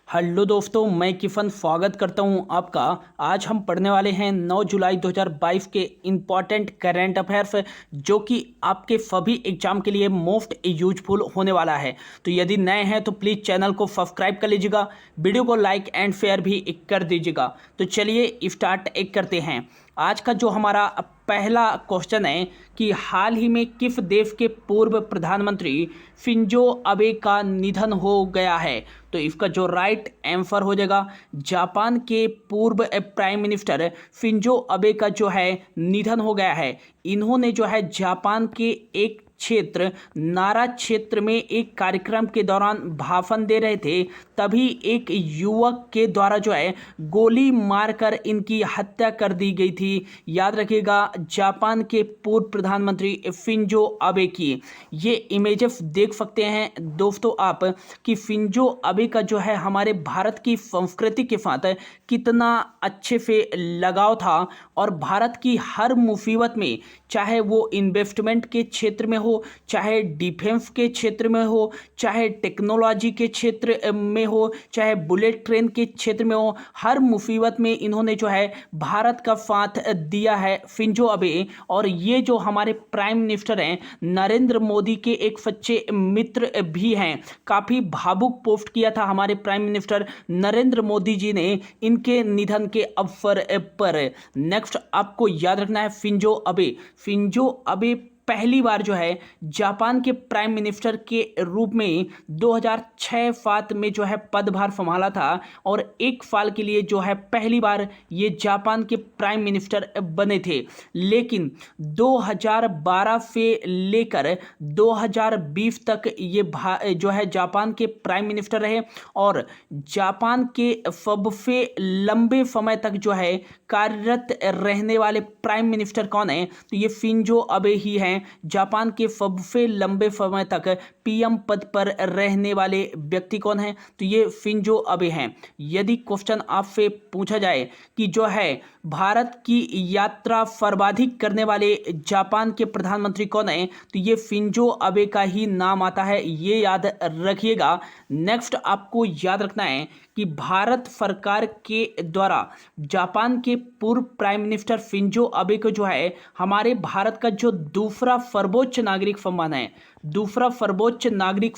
Hello दोस्तों, मैं किफ़न स्वागत करता हूं आपका। आज हम पढ़ने वाले हैं 9 जुलाई 2022 के इम्पॉर्टेंट करंट अफेयर्स, जो कि आपके सभी एग्जाम के लिए मोस्ट यूजफुल होने वाला है। तो यदि नए हैं तो प्लीज़ चैनल को सब्सक्राइब कर लीजिएगा, वीडियो को लाइक एंड शेयर भी कर दीजिएगा। तो चलिए स्टार्ट करते हैं। आज का जो हमारा पहला क्वेश्चन है कि हाल ही में किस देश के पूर्व प्रधानमंत्री शिंजो अबे का निधन हो गया है। तो इसका जो राइट आंसर हो जाएगा, जापान के पूर्व प्राइम मिनिस्टर शिंजो अबे का जो है निधन हो गया है। इन्होंने जो है जापान के एक क्षेत्र नारा क्षेत्र में एक कार्यक्रम के दौरान भाषण दे रहे थे, तभी एक युवक के द्वारा जो है गोली मारकर इनकी हत्या कर दी गई थी। याद रखिएगा, जापान के पूर्व प्रधानमंत्री शिंजो अबे की ये इमेजेस देख सकते हैं दोस्तों आप कि शिंजो अबे का जो है हमारे भारत की संस्कृति के साथ कितना अच्छे से लगाव था और भारत की हर मुसीबत में, चाहे वो इन्वेस्टमेंट के क्षेत्र में हो, चाहे डिफेंस के क्षेत्र में हो, चाहे टेक्नोलॉजी के क्षेत्र में हो, चाहे बुलेट ट्रेन के क्षेत्र में हो, हर मुसीबत में इन्होंने जो है भारत का साथ दिया है शिंजो अबे। और ये जो हमारे प्राइम मिनिस्टर हैं नरेंद्र मोदी के एक सच्चे मित्र भी हैं। काफ़ी भावुक पोस्ट किया था हमारे प्राइम मिनिस्टर नरेंद्र मोदी जी ने इनके निधन के अवसर पर। नेक्स्ट आपको याद रखना है, शिंजो अबे पहली बार जो है जापान के प्राइम मिनिस्टर के रूप में 2006-7 में जो है पदभार संभाला था और एक साल के लिए जो है पहली बार ये जापान के प्राइम मिनिस्टर बने थे। लेकिन 2012 से लेकर 2020 तक ये जो है जापान के प्राइम मिनिस्टर रहे और जापान के सबसे लंबे समय तक जो है कार्यरत रहने वाले प्राइम मिनिस्टर कौन है, तो ये शिंजो अबे ही हैं। जापान के सबसे लंबे समय तक पीएम पद पर रहने वाले व्यक्ति कौन हैं, तो ये शिंजो अबे हैं। यदि क्वेश्चन आपसे पूछा जाए कि जो है भारत की यात्रा सर्वाधिक करने वाले जापान के प्रधानमंत्री कौन है, तो ये शिंजो अबे का ही नाम आता है, ये याद रखिएगा। नेक्स्ट आपको याद रखना है कि भारत सरकार के द्वारा जापान के पूर्व प्राइम मिनिस्टर शिंजो अबे को जो है हमारे भारत का जो दूसरा सर्वोच्च नागरिक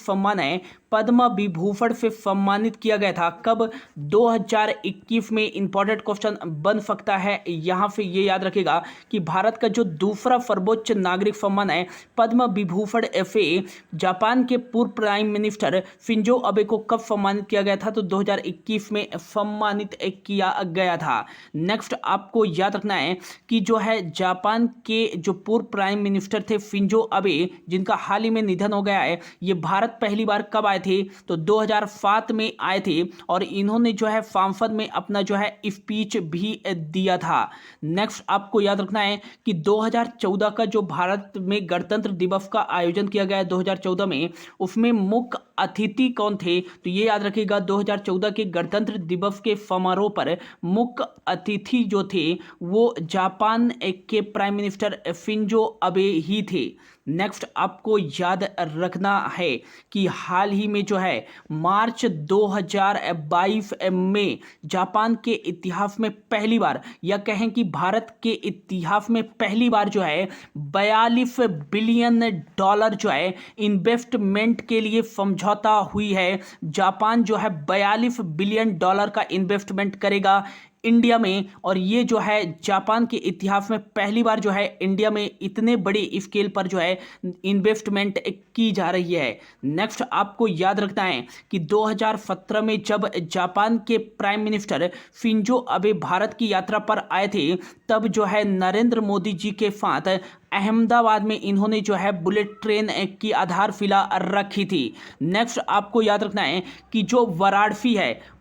सम्मान है पद्म विभूषण से सम्मानित किया गया था। कब? 2021 में। इंपॉर्टेंट क्वेश्चन बन सकता है यहाँ से, ये याद रखेगा कि भारत का जो दूसरा सर्वोच्च नागरिक सम्मान है पद्म विभूषण से जापान के पूर्व प्राइम मिनिस्टर शिंजो अबे को कब सम्मानित किया गया था, तो 2021 में सम्मानित किया गया था। नेक्स्ट आपको याद रखना है कि जो है जापान के जो पूर्व प्राइम मिनिस्टर थे शिंजो अबे, जिनका हाल ही में निधन हो गया है, ये भारत पहली बार कब आए थे, तो 2007 में आए थे और इन्होंने जो है संसद में अपना जो है स्पीच भी दिया था। नेक्स्ट आपको याद रखना है कि 2014 का जो भारत में गणतंत्र दिवस का आयोजन किया गया है 2014 में, उसमें मुख्य अतिथि कौन थे, तो ये याद रखिएगा 2014 के गणतंत्र दिवस के समारोह पर मुख्य अतिथि जो थे वो जापान के प्राइम मिनिस्टर शिंजो अबे ही थे। नेक्स्ट आपको याद रखना है कि हाल ही में जो है मार्च 2022 में जापान के इतिहास में पहली बार, या कहें कि भारत के इतिहास में पहली बार जो है 42 बिलियन डॉलर जो है इन्वेस्टमेंट के लिए समझौता हुई है। जापान जो है 42 बिलियन डॉलर का इन्वेस्टमेंट करेगा इंडिया में, और ये जो है जापान के इतिहास में पहली बार जो है इंडिया में इतने बड़ी स्केल पर जो है इन्वेस्टमेंट की जा रही है। नेक्स्ट आपको याद रखना है कि 2017 में जब जापान के prime minister Shinzo Abe Bharat की यात्रा पर आए थे, तब जो है नरेंद्र मोदी जी के साथ अहमदाबाद में इन्होंने जो है बुलेट ट्रेन की आधारशिला रखी थी। नेक्स्ट आपको याद रखना है कि जो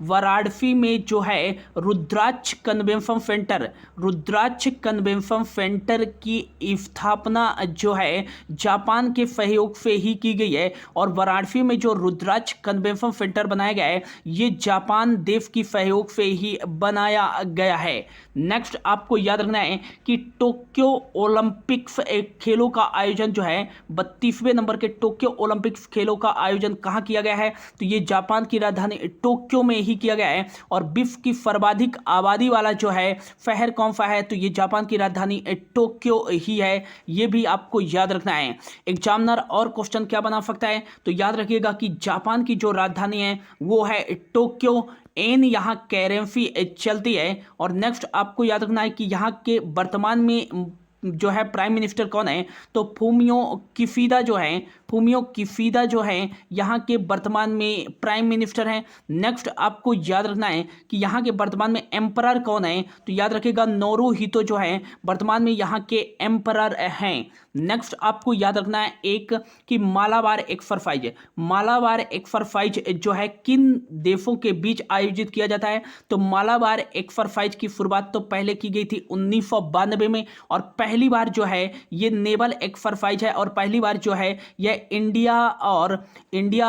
वाराणसी में जो है रुद्राक्ष कन्वेंशन सेंटर की स्थापना जो है जापान के सहयोग से ही की गई है और वाराणसी में जो रुद्राक्ष कन्वेंशन सेंटर बनाया गया है ये जापान देश की सहयोग से ही बनाया गया है। नेक्स्ट आपको याद रखना है कि टोक्यो ओलंपिक्स खेलों का आयोजन जो है 32वें नंबर के टोक्यो ओलंपिक्स खेलों का आयोजन कहाँ किया गया है? तो ये जापान की राजधानी टोक्यो में ही किया गया है। और विश्व की सर्वाधिक आबादी वाला जो है शहर कौन सा है? तो ये जापान की राजधानी टोक्यो ही है। ये भी आपको याद रखना है। एग्जामिनर और क्वेश्चन क्या बना सकता है? तो याद रखिएगा कि जापान की जो राजधानी है वो है टोक्यो। एन यहाँ करेंसी चलती है। और नेक्स्ट आपको याद रखना है कि यहाँ के वर्तमान में जो है प्राइम मिनिस्टर कौन है? तो फूमियो किशिदा जो है यहाँ के वर्तमान में प्राइम मिनिस्टर हैं। नेक्स्ट आपको याद रखना है कि यहाँ के वर्तमान में एम्परर कौन है? तो याद रखिएगा नारुहितो जो है वर्तमान में यहाँ के एम्परर हैं। नेक्स्ट आपको याद रखना है एक कि मालाबार एक्सरसाइज जो है किन देशों के बीच आयोजित किया जाता है? तो मालाबार एक्सरसाइज की शुरुआत तो पहले की गई थी 1992 में। और पहली बार जो है ये नेवल एक्सरसाइज है। और पहली बार जो है यह इंडिया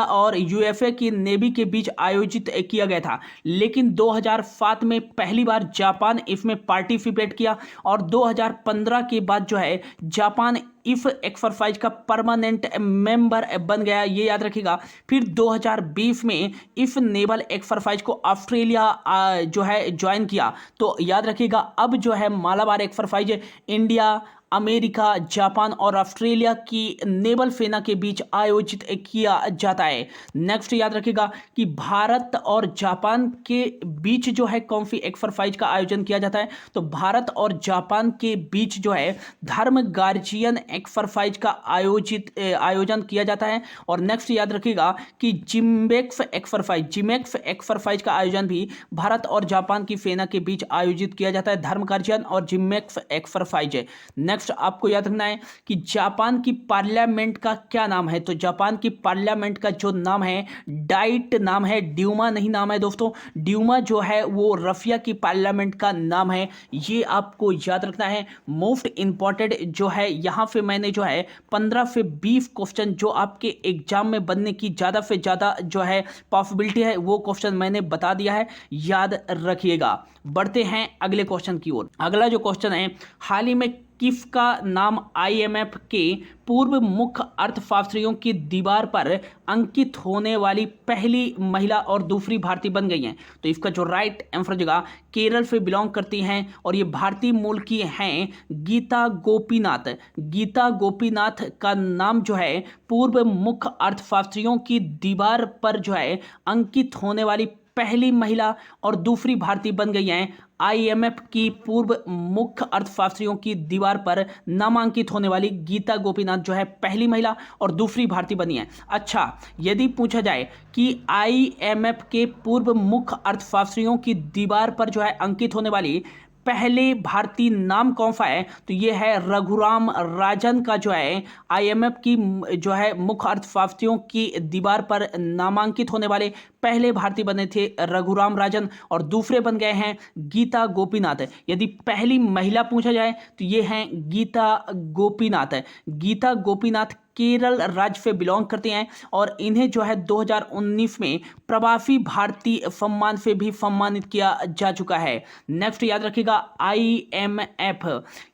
और यूएसए की नेवी के बीच आयोजित किया गया था। लेकिन 2007 में पहली बार जापान इसमें पार्टिसिपेट किया। और 2015 के बाद जो है जापान इस एक्सरसाइज का परमानेंट मेंबर बन गया, ये याद रखिएगा। फिर 2020 में इस नेवल एक्सरसाइज को ऑस्ट्रेलिया जो है ज्वाइन किया। तो याद रखिएगा अब जो है Malabar exercise India, America, Japan और ऑस्ट्रेलिया की नेवल सेना के बीच आयोजित किया जाता है। नेक्स्ट याद रखिएगा कि भारत और जापान के बीच जो है कौन सी एक्सरसाइज का आयोजन किया जाता है? तो भारत और जापान के बीच जो है धर्म गार्जियन एक्सरसाइज का आयोजन किया जाता है। और नेक्स्ट याद रखिएगा कि जिमेक्स एक्सरसाइज का आयोजन भी भारत और जापान की सेना के बीच आयोजित किया जाता है। धर्म गार्जियन और जिमेक्स एक्सरसाइज है। नेक्स्ट आपको याद रखना है कि जापान की पार्लियामेंट का क्या नाम है? तो जापान की पार्लियामेंट का जो नाम है डाइट नाम है, ड्यूमा नहीं नाम है दोस्तों। ड्यूमा जो है वो रशिया की पार्लियामेंट का नाम है। ये आपको याद रखना है। मोस्ट इंपॉर्टेंट जो है यहाँ पे मैंने जो है 15 से 20 क्वेश्चन जो आपके एग्जाम में बनने की ज़्यादा से ज़्यादा जो है पॉसिबिलिटी है वो क्वेश्चन मैंने बता दिया है, याद रखिएगा। बढ़ते हैं अगले क्वेश्चन की ओर। अगला जो क्वेश्चन है, हाल ही में किसका नाम आईएमएफ के पूर्व मुख्य अर्थशास्त्रियों की दीवार पर अंकित होने वाली पहली महिला और दूसरी भारतीय बन गई हैं? तो इसका जो राइट आंसर होगा केरल से बिलोंग करती हैं और ये भारतीय मूल की हैं गीता गोपीनाथ। गीता गोपीनाथ का नाम जो है पूर्व मुख्य अर्थशास्त्रियों की दीवार पर जो है अंकित होने वाली पहली महिला और दूसरी भारतीय बन गई हैं। आईएमएफ की पूर्व मुख्य अर्थशास्त्रियों की दीवार पर नामांकित होने वाली गीता गोपीनाथ जो है पहली महिला और दूसरी भारतीय बनी है। अच्छा, यदि पूछा जाए कि आईएमएफ के पूर्व मुख्य अर्थशास्त्रियों की दीवार पर जो है अंकित होने वाली पहले भारतीय नाम कौन सा है? तो ये है रघुराम राजन का जो है आईएमएफ की जो है मुख्य अर्थशास्त्रियों की दीवार पर नामांकित होने वाले पहले भारतीय बने थे रघुराम राजन। और दूसरे बन गए हैं गीता गोपीनाथ। यदि पहली महिला पूछा जाए तो ये हैं गीता गोपीनाथ। गीता गोपीनाथ केरल राज्य से बिलोंग करते हैं और इन्हें जो है 2019 में प्रवासी भारतीय सम्मान से भी सम्मानित किया जा चुका है। नेक्स्ट याद रखिएगा आईएमएफ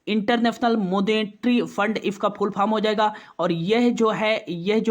इंटरनेशनल मॉनेटरी फंड इसका फुल फॉर्म हो जाएगा। और यह जो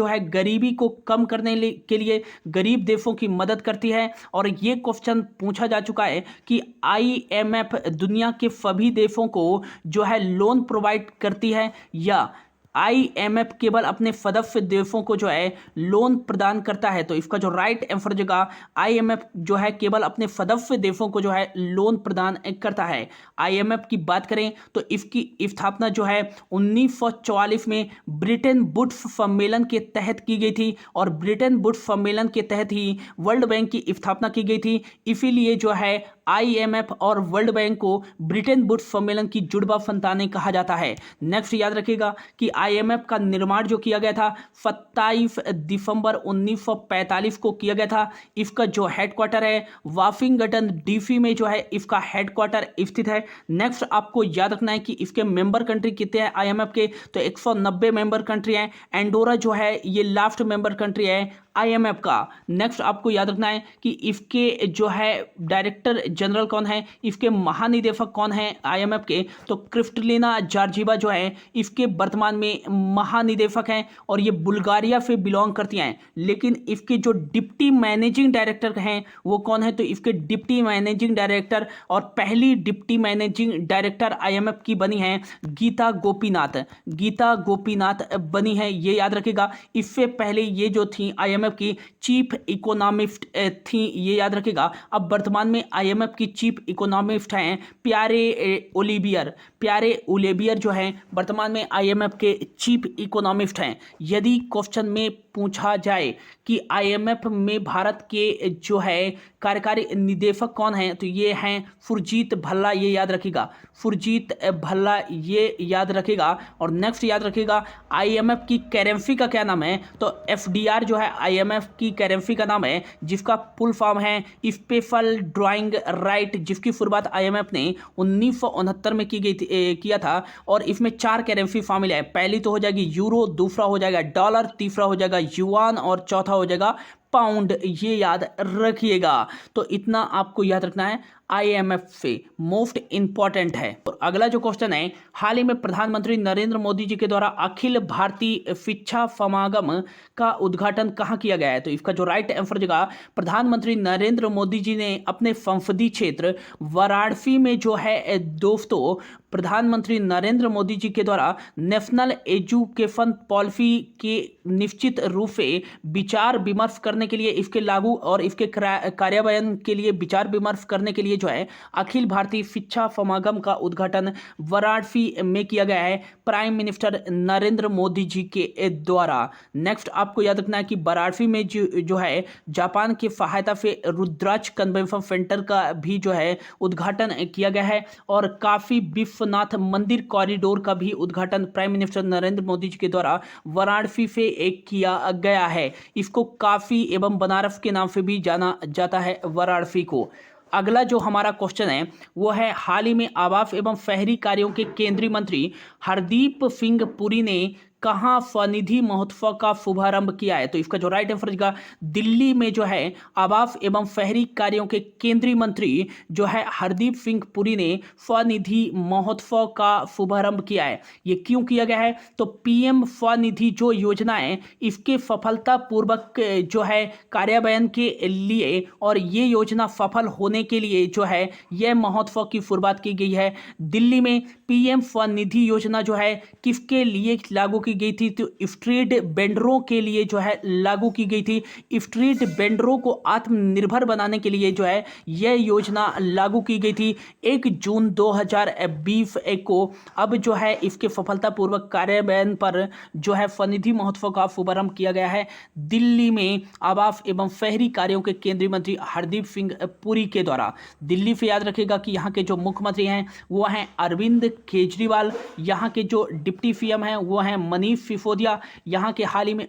है गरीबी को कम करने के लिए गरीब देशों की मदद करती है। और ये क्वेश्चन पूछा जा चुका है कि आईएमएफ दुनिया के सभी देशों को जो है लोन प्रोवाइड करती है या आईएमएफ केवल अपने सदस्य देशों को जो है लोन प्रदान करता है? तो इसका जो राइट आंसर होगा आईएमएफ जो है केवल अपने सदस्य देशों को जो है लोन प्रदान करता है। आईएमएफ की बात करें तो इसकी स्थापना जो है 1944 में ब्रिटेन वुड्स सम्मेलन के तहत की गई थी। और ब्रिटेन वुड्स सम्मेलन के तहत ही वर्ल्ड बैंक की स्थापना की गई थी। इसीलिए जो है आईएमएफ और वर्ल्ड बैंक को ब्रिटेन वुड्स सम्मेलन की जुड़वा संतानें कहा जाता है। नेक्स्ट याद रखिएगा कि आईएमएफ का निर्माण जो किया गया था 27 दिसंबर 1945 को किया गया था। इसका जो हेडक्वार्टर है वाशिंगटन डीसी में जो है इसका हेडक्वार्टर स्थित है। नेक्स्ट आपको याद रखना है कि इसके मेंबर कंट्री कितने हैं आईएमएफ के? तो 190 मेंबर कंट्री हैं। एंडोरा जो है ये लास्ट मेंबर कंट्री है आईएमएफ का। नेक्स्ट आपको याद रखना है कि इसके जो है डायरेक्टर जनरल कौन है, इसके महानिदेशक कौन है आईएमएफ के, तो क्रिस्टलिना जॉर्जिवा जो है इसके वर्तमान में महानिदेशक हैं और ये बुल्गारिया से बिलोंग करती हैं। लेकिन इसके जो डिप्टी मैनेजिंग डायरेक्टर हैं वो कौन है, तो इसके डिप्टी मैनेजिंग डायरेक्टर और पहली डिप्टी मैनेजिंग डायरेक्टर आईएमएफ की बनी है गीता गोपीनाथ। गीता गोपीनाथ बनी है, ये याद रखिएगा। इससे पहले ये जो थी आईएमएफ की चीफ इकोनॉमिस्ट थी, ये याद रखिएगा। अब वर्तमान में आईएमएफ की चीफ इकोनॉमिस्ट हैं प्यारे ओलिवियर। प्यारे ओलिवियर जो हैं वर्तमान में आईएमएफ के चीफ इकोनॉमिस्ट हैं। यदि क्वेश्चन में पूछा जाए कि आईएमएफ में भारत के जो है कार्यकारी निदेशक कौन हैं, तो ये हैं सुरजीत भल्ला, ये याद रखिएगा। सुरजीत भल्ला ये याद रखिएगा। और नेक्स्ट याद रखिएगा आईएमएफ की करेंसी का क्या नाम है, तो एफडीआर जो है आईएमएफ की करेंसी का नाम है, जिसका फुल फॉर्म है स्पेशल ड्राइंग राइट, जिसकी शुरुआत आईएमएफ ने 1969 में की गई थी, किया था। और इसमें 4 करेंसी शामिल है। पहली तो हो जाएगी यूरो, दूसरा हो जाएगा डॉलर, तीसरा हो जाएगा युआन और चौथा हो जाएगा पाउंड, ये याद रखिएगा। तो इतना आपको याद रखना है, आईएमएफ से मोस्ट इंपॉर्टेंट है। और अगला जो क्वेश्चन है, हाल ही में प्रधानमंत्री नरेंद्र मोदी जी के द्वारा अखिल भारतीय शिक्षा समागम का उद्घाटन कहाँ किया गया है, तो इसका जो राइट आंसर जगह प्रधानमंत्री नरेंद्र मोदी जी ने अपने संसदीय क्षेत्र वाराणसी में जो है दोस्तों प्रधानमंत्री नरेंद्र मोदी जी के द्वारा नेशनल एजुकेशन पॉलिसी के निश्चित रूप से विचार विमर्श करने के लिए, इसके लागू और इसके कार्यान्वयन के लिए विचार विमर्श करने के लिए जो है अखिल भारतीय शिक्षा समागम का उद्घाटन वाराणसी में किया गया है प्राइम मिनिस्टर नरेंद्र मोदी जी के द्वारा। नेक्स्ट आपको याद रखना है कि वाराणसी में जो है जापान की सहायता से रुद्राक्ष कन्वेंशन सेंटर का भी जो है उद्घाटन किया गया है। और काफी विश्वनाथ मंदिर कॉरिडोर का भी उद्घाटन प्राइम मिनिस्टर नरेंद्र मोदी जी के द्वारा वाराणसी से एक किया गया है। इसको काफी एवं बनारस के नाम से भी जाना जाता है वाराणसी को। अगला जो हमारा क्वेश्चन है वो है, हाल ही में आवास एवं शहरी कार्यों के केंद्रीय मंत्री हरदीप सिंह पुरी ने कहाँ स्वनिधि महोत्सव का शुभारंभ किया है, तो इसका जो राइट आंसर होगा दिल्ली में जो है आवास एवं शहरी कार्यों के केंद्रीय मंत्री जो है हरदीप सिंह पुरी ने स्वनिधि महोत्सव का शुभारंभ किया है। ये क्यों किया गया है, तो पीएम स्वनिधि जो योजना है इसके सफलतापूर्वक जो है कार्यान्वयन के लिए और ये योजना सफल होने के लिए जो है यह महोत्सव की शुरुआत की गई है दिल्ली में। पीएम स्वनिधि योजना जो है किसके लिए लागू की गई थी, तो स्ट्रीट वेंडरों के लिए जो है लागू की गई थी। स्ट्रीट वेंडरों को आत्मनिर्भर बनाने के लिए जो है यह योजना लागू की गई थी 1 जून 2020 को। अब जो है इसके सफलतापूर्वक कार्यान्वयन पर जो है स्वनिधि महोत्सव का शुभारंभ किया गया है दिल्ली में आवास एवं शहरी कार्यों के केंद्रीय मंत्री हरदीप सिंह पुरी के द्वारा। दिल्ली से याद रखिएगा कि यहाँ के जो मुख्यमंत्री हैं वो हैं अरविंद केजरीवाल, यहाँ के जो डिप्टी सीएम हैं वो हैं मनीष सिसोदिया, यहाँ के हाल ही में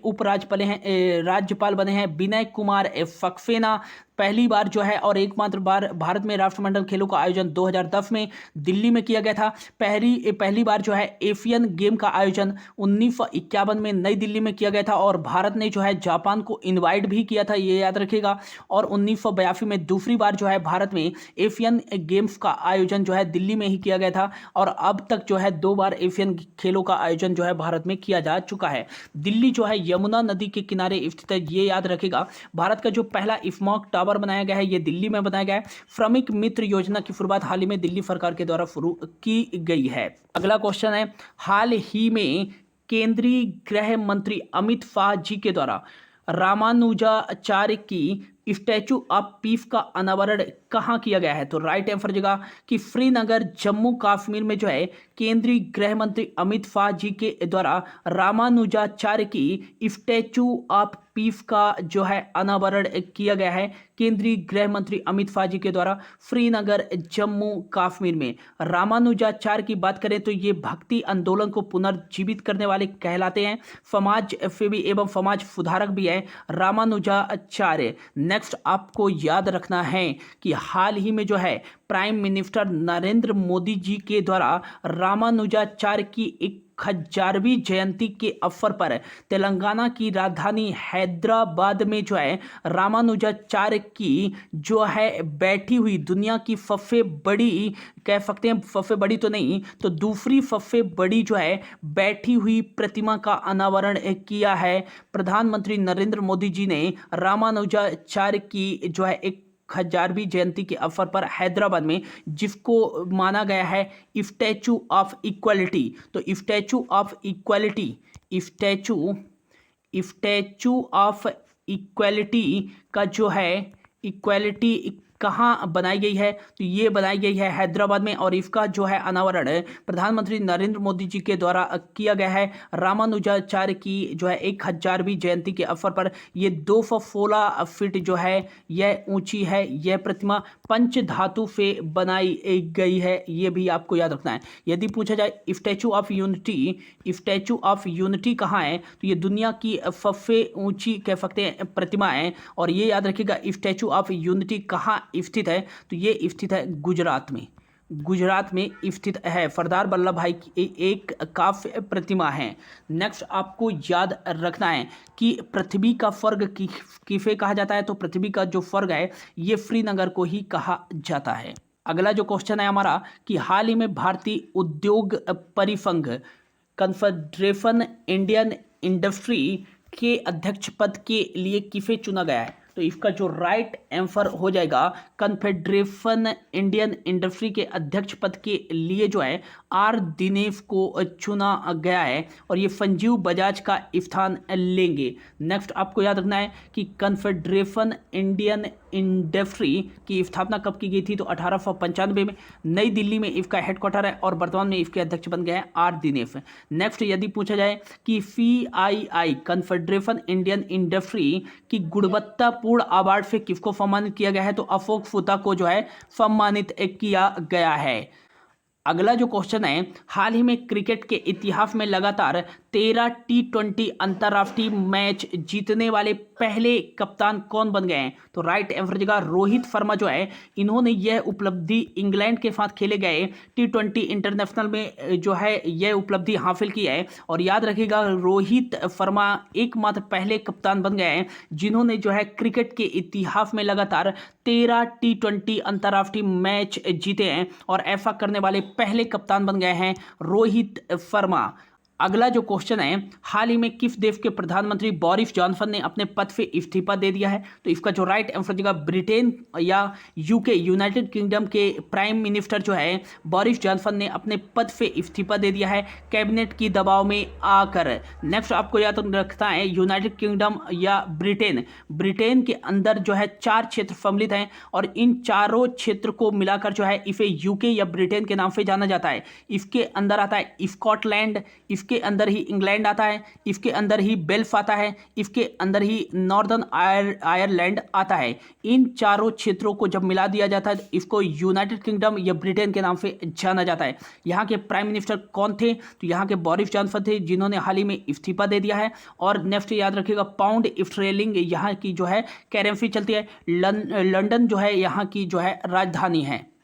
राज्यपाल बने हैं विनय कुमार सक्सेना। पहली बार जो है और एकमात्र बार भारत में राष्ट्रमंडल खेलों का आयोजन 2010 में दिल्ली में किया गया था। पहली बार जो है एशियन गेम का आयोजन 1951 में नई दिल्ली में किया गया था और भारत ने जो है जापान को इनवाइट भी किया था, ये याद रखिएगा। और 1982 में दूसरी बार जो है भारत में एशियन गेम्स का आयोजन जो है दिल्ली में ही किया गया था। और अब तक जो है 2 बार एशियन खेलों का आयोजन जो है भारत में किया जा चुका है। दिल्ली जो है यमुना नदी के किनारे स्थित है, ये याद रखिएगा। भारत का जो पहला स्मॉग टावर बनाया गया है ये दिल्ली में बनाया गया है। श्रमिक मित्र योजना की शुरुआत हाल ही में दिल्ली सरकार के द्वारा शुरू की गई है। अगला क्वेश्चन है, हाल ही में केंद्रीय गृह मंत्री अमित शाह जी के द्वारा रामानुजाचार्य की स्टैचू ऑफ पीस का अनावरण कहाँ किया गया है, तो राइट आंसर जगह कि श्रीनगर जम्मू कश्मीर में जो है केंद्रीय गृह मंत्री अमित शाह जी के द्वारा रामानुजाचार्य की स्टैचू ऑफ पीस का जो है अनावरण किया गया है केंद्रीय गृह मंत्री अमित शाह जी के द्वारा श्रीनगर जम्मू कश्मीर में। रामानुजाचार्य की बात करें तो ये भक्ति आंदोलन को पुनर्जीवित करने वाले कहलाते हैं, समाज सेवी एवं समाज सुधारक भी है रामानुजाचार्य। नेक्स्ट आपको याद रखना है कि हाल ही में जो है प्राइम मिनिस्टर नरेंद्र मोदी जी के द्वारा रामानुजाचार्य की एक 1000वीं जयंती के अवसर पर तेलंगाना की राजधानी हैदराबाद में जो है रामानुजाचार्य की जो है बैठी हुई दुनिया की सबसे बड़ी, कह सकते हैं सबसे बड़ी तो नहीं तो दूसरी सबसे बड़ी जो है बैठी हुई प्रतिमा का अनावरण किया है। प्रधानमंत्री नरेंद्र मोदी जी ने रामानुजाचार्य की जो है एक 1000वीं जयंती के अवसर पर हैदराबाद में, जिसको माना गया है स्टैचू ऑफ इक्वालिटी, तो statue of equality, statue of equality का जो है इक्वालिटी कहाँ बनाई गई है, तो ये बनाई गई है हैदराबाद में और इसका जो है अनावरण प्रधानमंत्री नरेंद्र मोदी जी के द्वारा किया गया है। रामानुजाचार्य की जो है 1000वीं जयंती के अवसर पर ये 216 फीट जो है यह ऊंची है। यह प्रतिमा पंच धातु से बनाई गई है, ये भी आपको याद रखना है। यदि पूछा जाए स्टैचू ऑफ यूनिटी कहाँ है, तो ये दुनिया की सबसे ऊंची कह सकते हैं प्रतिमा है। और ये याद रखिएगा स्टैचू ऑफ यूनिटी कहाँ स्थित है, तो ये स्थित है गुजरात में स्थित है। सरदार वल्लभ भाई की एक काव्य प्रतिमा है। नेक्स्ट आपको याद रखना है कि पृथ्वी का स्वर्ग किसे कहा जाता है, तो पृथ्वी का जो स्वर्ग है ये श्रीनगर को ही कहा जाता है। अगला जो क्वेश्चन है हमारा कि हाल ही में भारतीय उद्योग परिसंघ कन्फेडरेशन इंडियन इंडस्ट्री के अध्यक्ष पद के लिए किसे चुना गया है, तो इसका जो राइट आंसर हो जाएगा कन्फेडरेशन इंडियन इंडस्ट्री के अध्यक्ष पद के लिए जो है आर दिनेश को चुना गया है और ये संजीव बजाज का स्थान लेंगे। नेक्स्ट आपको याद रखना है कि कन्फेडरेशन इंडियन इंडस्ट्री की स्थापना कब की गई थी, तो 1895 में नई दिल्ली में इसका हेडक्वार्टर है और वर्तमान में इसके अध्यक्ष बन गए हैं आर दिनेश। नेक्स्ट यदि पूछा जाए कि CII कन्फेडरेशन इंडियन इंडस्ट्री की गुणवत्तापूर्ण अवार्ड से किसको सम्मानित किया गया है, तो अशोक फुता को जो है सम्मानित किया गया है। अगला जो क्वेश्चन है, हाल ही में क्रिकेट के इतिहास में लगातार 13 T20 अंतर्राष्ट्रीय मैच जीतने वाले पहले कप्तान कौन बन गए हैं, तो राइट आंसर जगह रोहित शर्मा जो है इन्होंने यह उपलब्धि इंग्लैंड के साथ खेले गए T20 इंटरनेशनल में जो है यह उपलब्धि हासिल की है। और याद रखिएगा रोहित शर्मा एकमात्र पहले कप्तान बन गए हैं जिन्होंने जो है क्रिकेट के इतिहास में लगातार 13 T20 अंतर्राष्ट्रीय मैच जीते हैं और ऐसा करने वाले पहले कप्तान बन गए हैं रोहित शर्मा। अगला जो क्वेश्चन है, हाल ही में किस देश के प्रधानमंत्री बोरिस जॉनसन ने अपने पद से इस्तीफा दे दिया है, तो इसका जो राइट आंसर जगह ब्रिटेन या यूके यूनाइटेड किंगडम के प्राइम मिनिस्टर जो है बोरिस जॉनसन ने अपने पद से इस्तीफा दे दिया है कैबिनेट की दबाव में आकर। नेक्स्ट आपको याद रखना है यूनाइटेड किंगडम या ब्रिटेन के अंदर जो है 4 क्षेत्र सम्मिलित हैं और इन चारों क्षेत्र को मिलाकर जो है इसे यूके या ब्रिटेन के नाम से जाना जाता है। इसके अंदर आता है स्कॉटलैंड, इसके अंदर ही इंग्लैंड आता है, इसके अंदर ही वेल्स आता है, इसके अंदर ही नॉर्दर्न आयरलैंड आता है। इन चारों क्षेत्रों को जब मिला दिया जाता है तो इसको यूनाइटेड किंगडम या ब्रिटेन के नाम से जाना जाता है। यहाँ के प्राइम मिनिस्टर कौन थे, तो यहाँ के बोरिस जॉनसन थे जिन्होंने हाल ही में इस्तीफा दे दिया है। और नेक्स्ट याद रखिएगा पाउंड स्टर्लिंग यहाँ की जो है करेंसी चलती है, लंदन जो है यहाँ की जो है राजधानी है।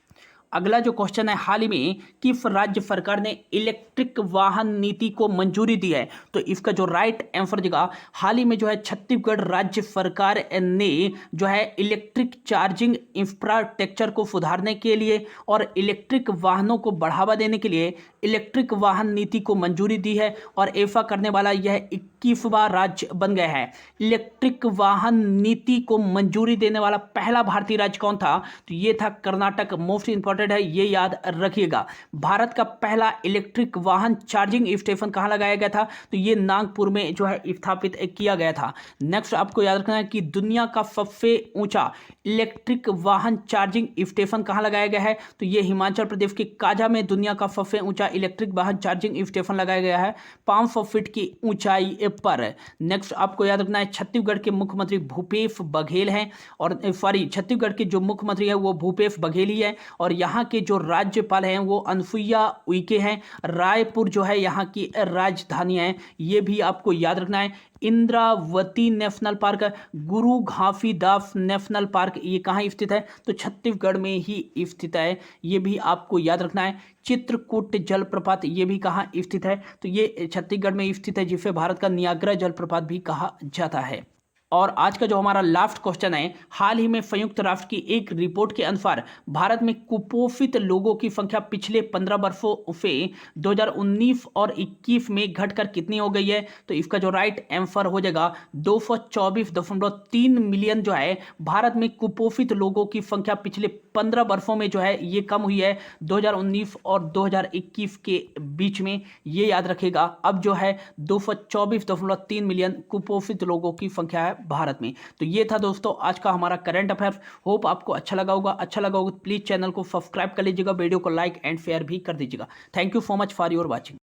अगला जो क्वेश्चन है, हाल ही में किस राज्य सरकार ने इलेक्ट्रिक वाहन नीति को मंजूरी दी है, तो इसका जो राइट आंसर जगह हाल ही में जो है छत्तीसगढ़ राज्य सरकार ने जो है इलेक्ट्रिक चार्जिंग इंफ्रास्ट्रक्चर को सुधारने के लिए और इलेक्ट्रिक वाहनों को बढ़ावा देने के लिए इलेक्ट्रिक वाहन नीति को मंजूरी दी है और ऐसा करने वाला यह 21वां राज्य बन गया है। इलेक्ट्रिक वाहन नीति को मंजूरी देने वाला पहला भारतीय राज्य कौन था, तो ये था कर्नाटक। मोस्ट इंपॉर्टेंट है, ये याद रखिएगा। भारत का पहला इलेक्ट्रिक वाहन चार्जिंग स्टेशन कहाँ लगाया गया था, तो ये नागपुर में जो है स्थापित किया गया था। नेक्स्ट आपको याद रखना है कि दुनिया का सबसे ऊंचा इलेक्ट्रिक वाहन चार्जिंग स्टेशन कहाँ लगाया गया है, तो ये हिमाचल प्रदेश के काजा में दुनिया का सबसे ऊंचा इलेक्ट्रिक वाहन चार्जिंग स्टेशन लगाया गया है 500 फीट की ऊंचाई पर। नेक्स्ट आपको याद रखना है छत्तीसगढ़ के मुख्यमंत्री भूपेश बघेल हैं और छत्तीसगढ़ के जो मुख्यमंत्री है वो भूपेश बघेल ही है और यहाँ के जो राज्यपाल हैं वो अनसुईया उइके हैं। रायपुर जो है यहाँ की राजधानी है, ये भी आपको याद रखना है। इंद्रावती नेशनल पार्क, गुरु घासीदास नेशनल पार्क, ये कहाँ स्थित है? तो छत्तीसगढ़ में ही स्थित है, ये भी आपको याद रखना है। चित्रकूट जलप्रपात, ये भी कहाँ स्थित है? तो ये छत्तीसगढ़ में स्थित है, जिसे भारत का नियाग्रा जलप्रपात भी कहा जाता है। और आज का जो हमारा लास्ट क्वेश्चन है, हाल ही में संयुक्त राष्ट्र की एक रिपोर्ट के अनुसार भारत में कुपोषित लोगों की संख्या पिछले 15 वर्षों से 2019 और 21 में घटकर कितनी हो गई है? तो इसका जो राइट आंसर हो जाएगा 224.3 मिलियन जो है भारत में कुपोषित लोगों की संख्या पिछले 15 वर्षों में जो है ये कम हुई है 2019 और 2021 के बीच में। ये याद रखेगा, अब जो है 224.3 मिलियन कुपोषित लोगों की संख्या है भारत में। तो ये था दोस्तों आज का हमारा करंट अफेयर्स। होप आपको अच्छा लगा होगा तो प्लीज चैनल को सब्सक्राइब कर लीजिएगा, वीडियो को लाइक एंड शेयर भी कर दीजिएगा। Thank you so much for your watching.